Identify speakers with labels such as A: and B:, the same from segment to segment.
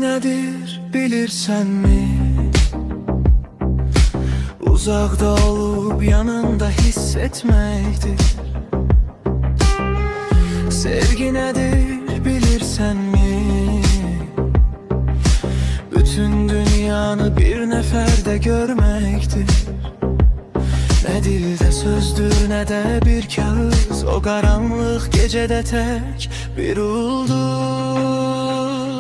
A: Sevgi nedir bilirsen mi? Uzakta olup yanında hissetmektir. Sevgi nedir bilirsen mi? Bütün dünyanı bir neferde görmektir. Ne dilde sözdür ne de bir kağıt, o karanlık gecede tek bir ulduz.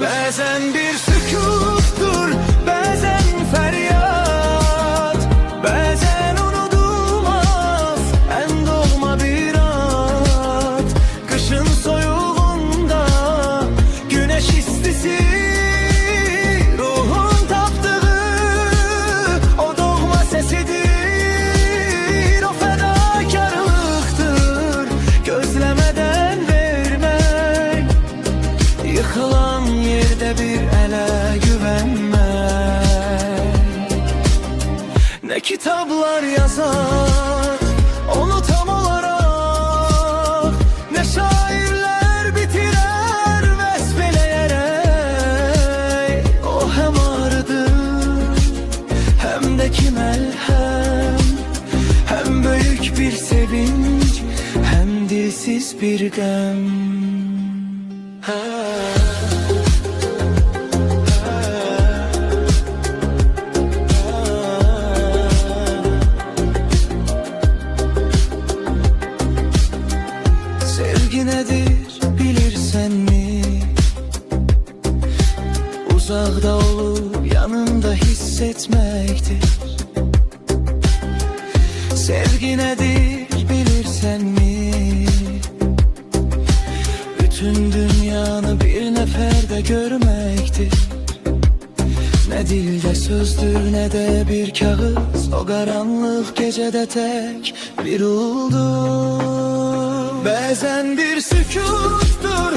A: Bazen bir sükuttur, bazen feryat, bazen unutulmaz en dolma bir at. Kışın soyuğunda güneş istisi, ruhun taptığı o doğma sesidir. Yıkılan yerde bir ele güvenmek. Ne kitaplar yazar onu tam olarak, ne şairler bitirer vesveleyerek. O hem ağrıdır hem de kimelhem, hem büyük bir sevinç hem dilsiz bir gem. Sevgi nedir bilirsen mi? Uzakta olup yanında hissetmektir. Sevgi nedir bilirsen mi? Bütün dünyanı bir neferde görmektir. Ne dilde sözdür ne de bir kağıt, o karanlık gecede tek bir ulduz. Bazen bir sükuttur,